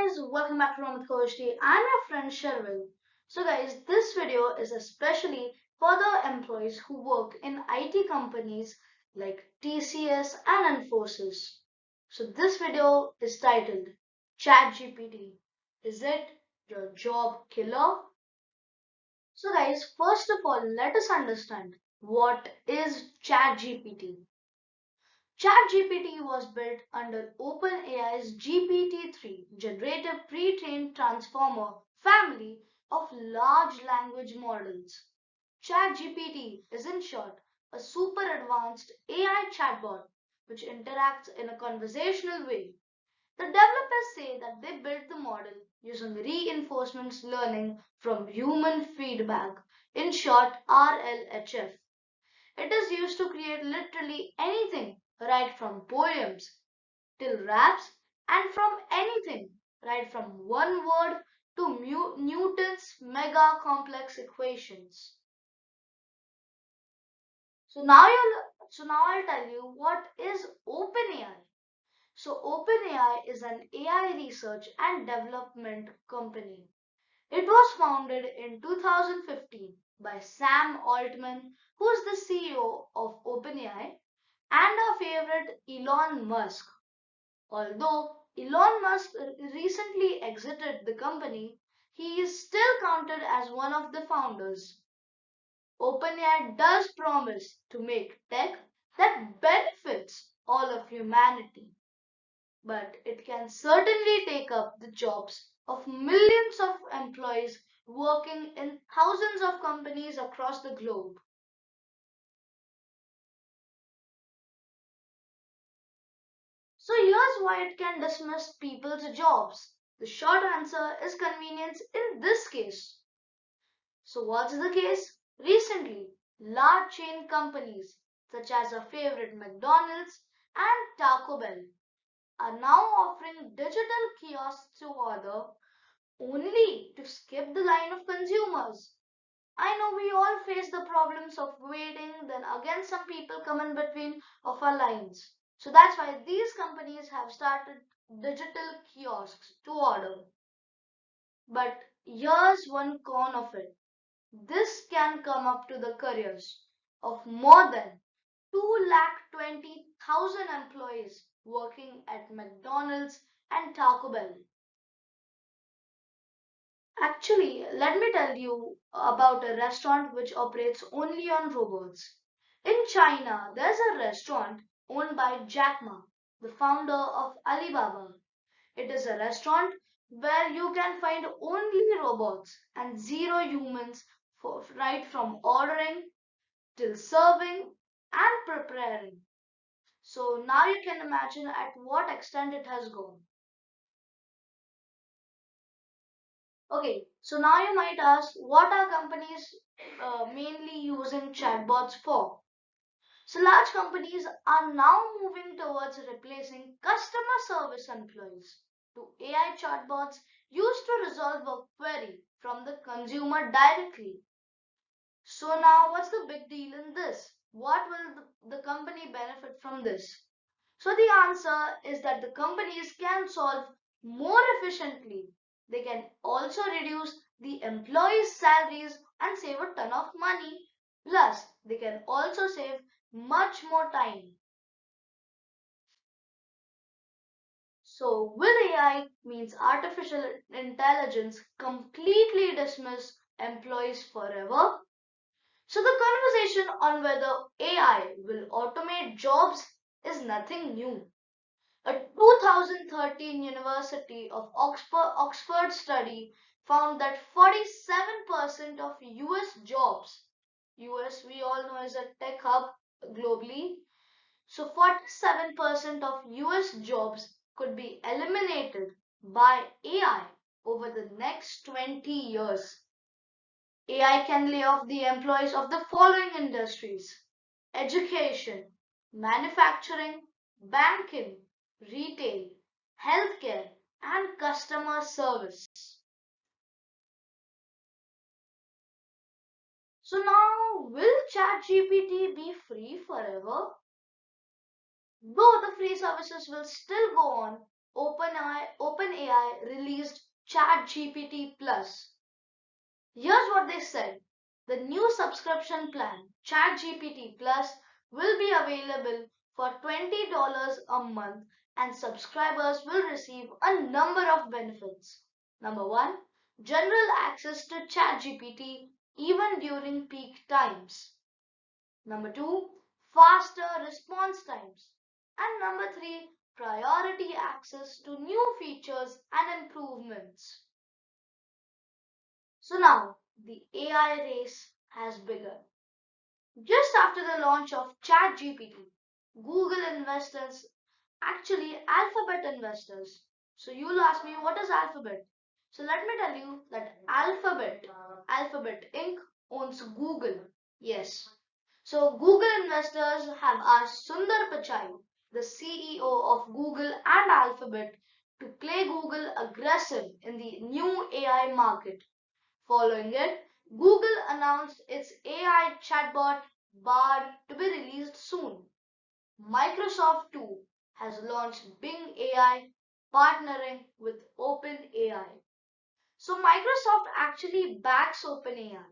guys, welcome back to Romit Koshti. I'm your friend Sherwin. So guys, this video is especially for the employees who work in IT companies like TCS and Infosys. So this video is titled ChatGPT. Is it your job killer? So guys, first of all, let us understand what is ChatGPT. ChatGPT was built under OpenAI's GPT-3 generative pre-trained transformer family of large language models. ChatGPT is in short a super advanced AI chatbot which interacts in a conversational way. The developers say that they built the model using reinforcement learning from human feedback, in short RLHF. It is used to create literally anything, right from poems till raps, and from anything, right from one word to Newton's mega complex equations. So now I'll tell you what is OpenAI. So OpenAI is an AI research and development company. It was founded in 2015 by Sam Altman, who is the CEO of OpenAI, and our favorite Elon Musk. Although Elon Musk recently exited the company, he is still counted as one of the founders. OpenAI does promise to make tech that benefits all of humanity, but it can certainly take up the jobs of millions of employees working in thousands of companies across the globe. So here's why it can dismiss people's jobs. The short answer is convenience in this case. So what's the case? Recently, large chain companies such as our favorite McDonald's and Taco Bell are now offering digital kiosks to order only to skip the line of consumers. I know we all face the problems of waiting, then again some people come in between of our lines. So that's why these companies have started digital kiosks to order. But here's one con of it. This can come up to the careers of more than 220,000 employees working at McDonald's and Taco Bell. Actually, let me tell you about a restaurant which operates only on robots. In China, there's a restaurant owned by Jack Ma, the founder of Alibaba. It is a restaurant where you can find only robots and zero humans for right from ordering till serving and preparing. So now you can imagine at what extent it has gone. Okay, so now you might ask, what are companies mainly using chatbots for? So large companies are now moving towards replacing customer service employees to AI chatbots used to resolve a query from the consumer directly. So now what's the big deal in this? What will the company benefit from this? So the answer is that the companies can solve more efficiently. They can also reduce the employees' salaries and save a ton of money. Plus, they can also save much more time. So, will AI means artificial intelligence completely dismiss employees forever? So the conversation on whether AI will automate jobs is nothing new. A 2013 University of Oxford study found that 47% of US jobs, US we all know is a tech hub globally, so 47% of US jobs could be eliminated by AI over the next 20 years. AI can lay off the employees of the following industries: education, manufacturing, banking, retail, healthcare, and customer service. So now, will ChatGPT be free forever? Though the free services will still go on, OpenAI OpenAI released ChatGPT Plus. Here's what they said. The new subscription plan, ChatGPT Plus, will be available for $20 a month and subscribers will receive a number of benefits. Number one, general access to ChatGPT even during peak times. Number two, faster response times. And number three, priority access to new features and improvements. So now the AI race has begun. Just after the launch of ChatGPT, Google investors, actually Alphabet investors. So you'll ask me, what is Alphabet? So let me tell you that Alphabet Inc. owns Google. Yes. So Google investors have asked Sundar Pichai, the CEO of Google and Alphabet, to play Google aggressive in the new AI market. Following it, Google announced its AI chatbot Bard to be released soon. Microsoft too has launched Bing AI partnering with OpenAI. So Microsoft actually backs OpenAI.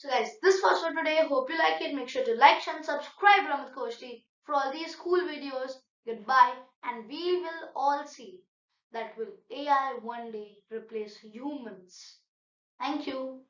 So guys, this was for today. Hope you like it. Make sure to like, share and subscribe Romit Koshti for all these cool videos. Goodbye, and we will all see that will AI one day replace humans. Thank you.